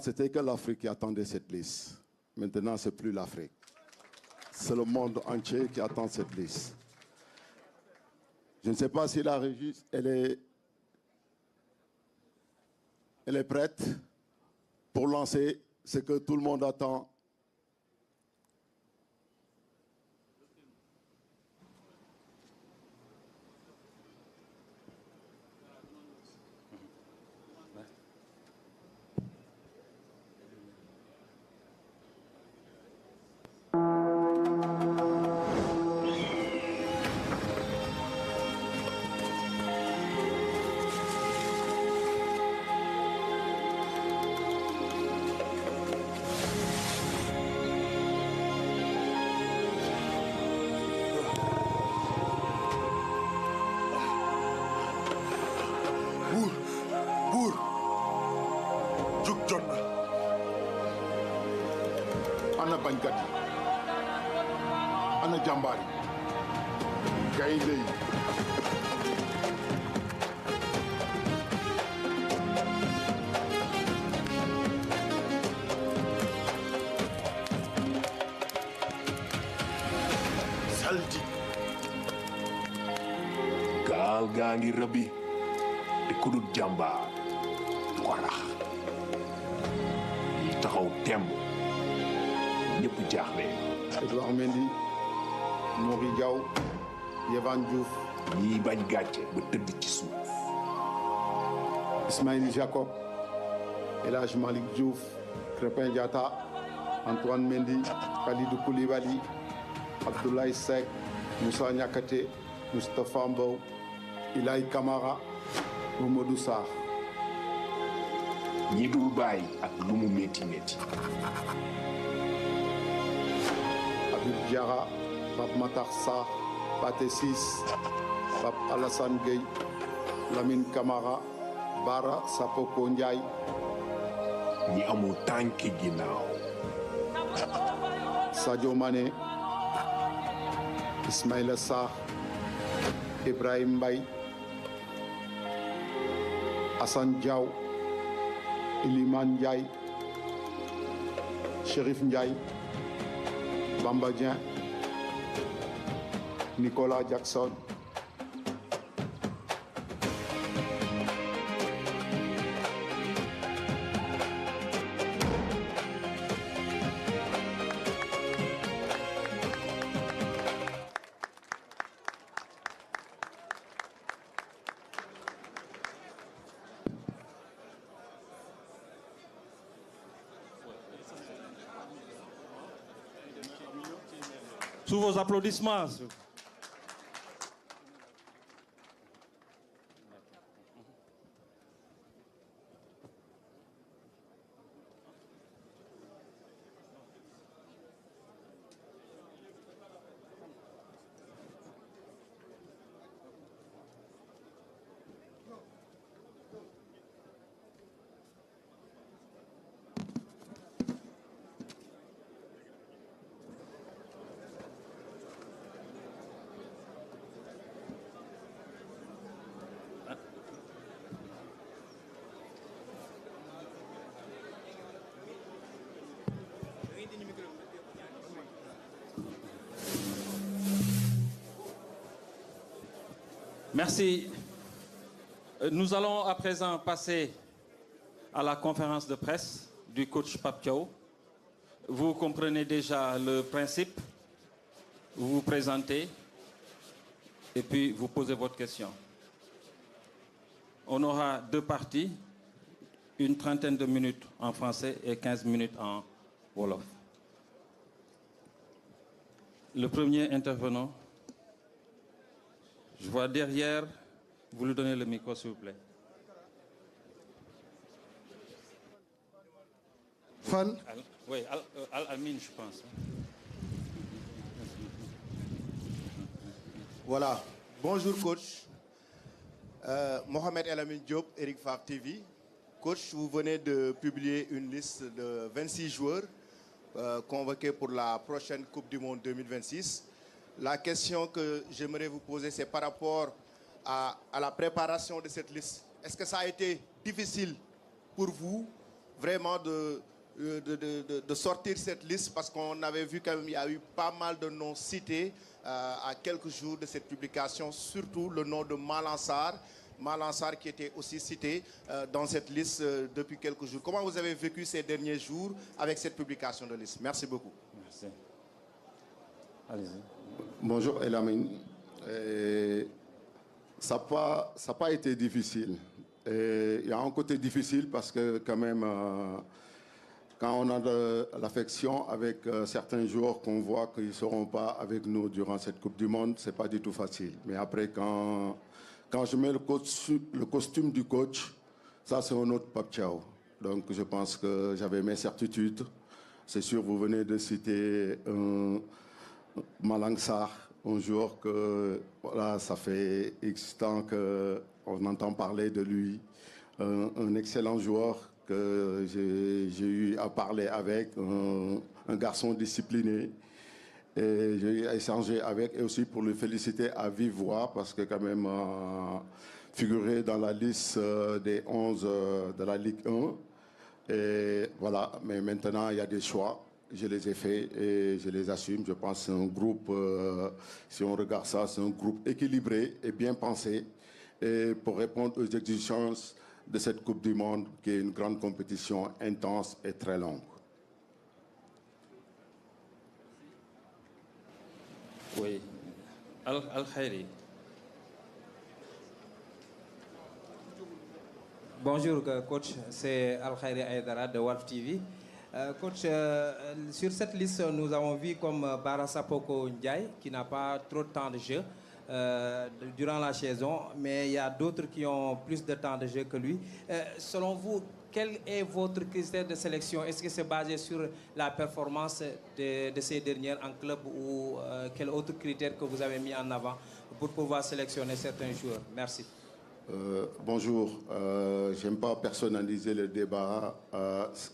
C'était que l'Afrique qui attendait cette liste. Maintenant, ce n'est plus l'Afrique. C'est le monde entier qui attend cette liste. Je ne sais pas si la régie, elle est prête pour lancer ce que tout le monde attend. Ana bañkat yi ana jàmbaar yi gaynde yi saldi gaal gaa ngi rëbbi te ku dul jàmbaar du ko rax yi taxaw temb ñëpp jaaxle. Edouard Mendy Mori Diaw Yehvan Diouf ñii bañ gàcce ba tëdd ci suuf. Ismaïl Jacob El Hadj Malick Diouf Crépin Diatta Antoine Mendy Kalidou Koulibaly Abdoulaye Seck Moussa Niakhaté Moustapha Mbow Ilaï Camara Mamadou Sarr. ñi dul bàyyi ak lu mu métti métti. Habib Diarra Pape Matar Sarr Pathé Ciss Pape Alassane Gueye Lamine Camara Bara Sapoko Ndiaye. ñi amul tànki ginnaaw. Sadio Mané Ismaïla Sarr Ibrahim Mbaye Assane Diaw Iliman Ndiaye Chérif Ndiaye Bamba Dieng Nicolas Jackson. Sous vos applaudissements. Merci. Nous allons à présent passer à la conférence de presse du coach Pape Thiaw. Vous comprenez déjà le principe. Vous vous présentez et puis vous posez votre question. On aura deux parties, une trentaine de minutes en français et 15 minutes en wolof. Le premier intervenant, je vois derrière, vous lui donnez le micro s'il vous plaît. Fan. Oui, Al-Amin, je pense. Voilà. Bonjour coach. Mohamed El Amin Diop, Eric Favre TV. Coach, vous venez de publier une liste de 26 joueurs convoqués pour la prochaine Coupe du Monde 2026. La question que j'aimerais vous poser, c'est par rapport à la préparation de cette liste. Est-ce que ça a été difficile pour vous vraiment de sortir cette liste parce qu'on avait vu qu'il y a eu pas mal de noms cités à quelques jours de cette publication, surtout le nom de Malansar. Malansar qui était aussi cité dans cette liste depuis quelques jours. Comment vous avez vécu ces derniers jours avec cette publication de liste? Merci beaucoup. Merci. Allez-y. Bonjour Elamine. Ça n'a pas été difficile. Il y a un côté difficile parce que quand même, quand on a de l'affection avec certains joueurs qu'on voit qu'ils ne seront pas avec nous durant cette Coupe du Monde, ce n'est pas du tout facile. Mais après, quand je mets le costume du coach, ça c'est un autre Pape Thiaw. Donc je pense que j'avais mes certitudes. C'est sûr, vous venez de citer Malansar, un joueur que voilà, ça fait X temps qu'on entend parler de lui. Un excellent joueur que j'ai eu à parler avec, un garçon discipliné. Et j'ai eu à échanger avec, et aussi pour le féliciter à vive voix, parce que quand même figuré dans la liste des 11 de la Ligue 1. Et voilà, mais maintenant il y a des choix. Je les ai faits et je les assume. Je pense que c'est un groupe, si on regarde ça, c'est un groupe équilibré et bien pensé. Et pour répondre aux exigences de cette Coupe du Monde, qui est une grande compétition intense et très longue. Oui. Al-Khairi. Bonjour coach, c'est Al-Khairi Aïdara de Walf TV. Coach, sur cette liste, nous avons vu comme Bara Sapoko Ndiaye, qui n'a pas trop de temps de jeu durant la saison, mais il y a d'autres qui ont plus de temps de jeu que lui. Selon vous, quel est votre critère de sélection? Est-ce que c'est basé sur la performance de ces dernières en club ou quel autre critère que vous avez mis en avant pour pouvoir sélectionner certains joueurs? Merci. Bonjour, j'aime pas personnaliser le débat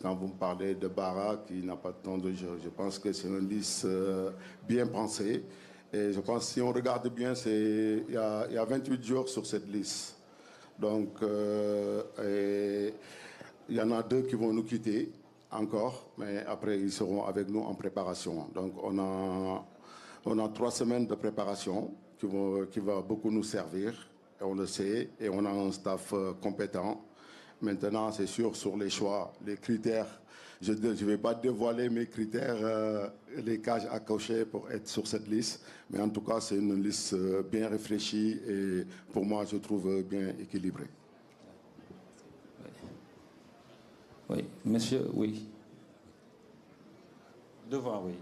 quand vous me parlez de Bara qui n'a pas de temps de jeu. Je pense que c'est une liste bien pensée et je pense que si on regarde bien, il y a 28 joueurs sur cette liste. Donc il y en a 2 qui vont nous quitter encore, mais après ils seront avec nous en préparation. Donc on a 3 semaines de préparation qui va beaucoup nous servir. On le sait, et on a un staff compétent. Maintenant, c'est sûr, sur les choix, les critères, je ne vais pas dévoiler mes critères, les cages à cocher pour être sur cette liste, mais en tout cas, c'est une liste bien réfléchie et pour moi, je trouve bien équilibrée. Oui, monsieur, oui. Devant, oui.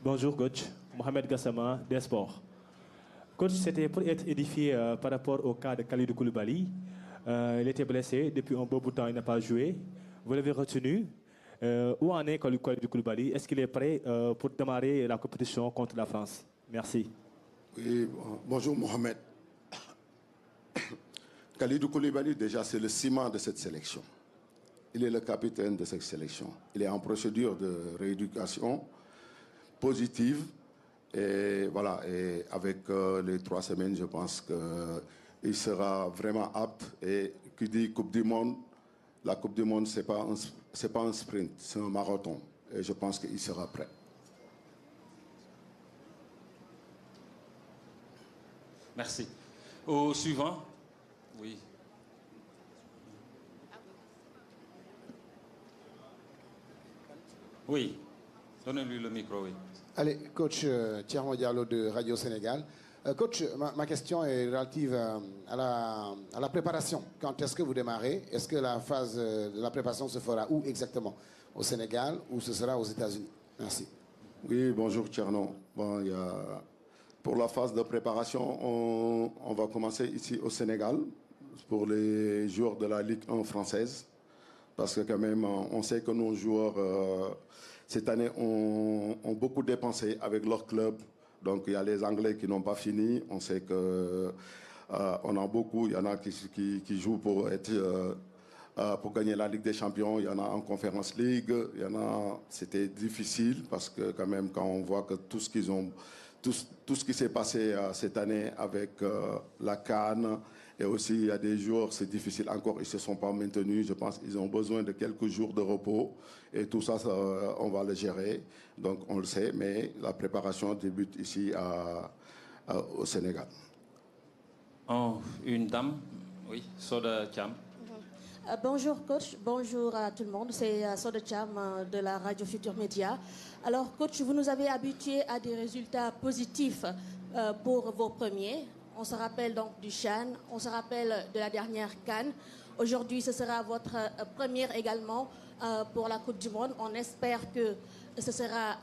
Bonjour, coach. Mohamed Gassama, des Sports. Coach, c'était pour être édifié par rapport au cas de Kalidou Koulibaly. Il était blessé depuis un bon bout de temps, il n'a pas joué. Vous l'avez retenu. Où en est Kalidou Koulibaly? Est-ce qu'il est prêt pour démarrer la compétition contre la France? Merci. Oui, bonjour Mohamed. Kalidou Koulibaly, déjà, c'est le ciment de cette sélection. Il est le capitaine de cette sélection. Il est en procédure de rééducation positive. Et voilà, et avec les 3 semaines, je pense qu'il sera vraiment apte. Et qui dit Coupe du Monde, la Coupe du Monde, ce n'est pas un sprint, c'est un marathon. Et je pense qu'il sera prêt. Merci. Au suivant. Oui. Oui. Donnez-lui le micro, oui. Allez, coach Thierno Diallo de Radio Sénégal. Coach, ma question est relative à la préparation. Quand est-ce que vous démarrez? Est-ce que la phase de la préparation se fera où exactement? Au Sénégal ou ce sera aux États-Unis? Merci. Oui, bonjour Thierno. Bon, pour la phase de préparation, on va commencer ici au Sénégal pour les joueurs de la Ligue 1 française. Parce que quand même, on sait que nos joueurs... cette année, ont beaucoup dépensé avec leur club. Donc, il y a les Anglais qui n'ont pas fini. On sait qu'on a beaucoup. Il y en a qui jouent pour gagner la Ligue des Champions. Il y en a en Conference League. Il y en a. C'était difficile parce que quand même, quand on voit que tout ce qui s'est passé cette année avec la CAN Et aussi, il y a des jours, c'est difficile encore, ils ne se sont pas maintenus. Je pense qu'ils ont besoin de quelques jours de repos. Et tout ça, on va le gérer. Donc, on le sait, mais la préparation débute ici au Sénégal. Oh, une dame, oui, Soda Cham. Bonjour coach, bonjour à tout le monde. C'est Soda Cham de la Radio Futur Média. Alors coach, vous nous avez habitués à des résultats positifs pour vos premiers. On se rappelle donc du CHAN, on se rappelle de la dernière CAN. Aujourd'hui, ce sera votre première également pour la Coupe du Monde. On espère que ce sera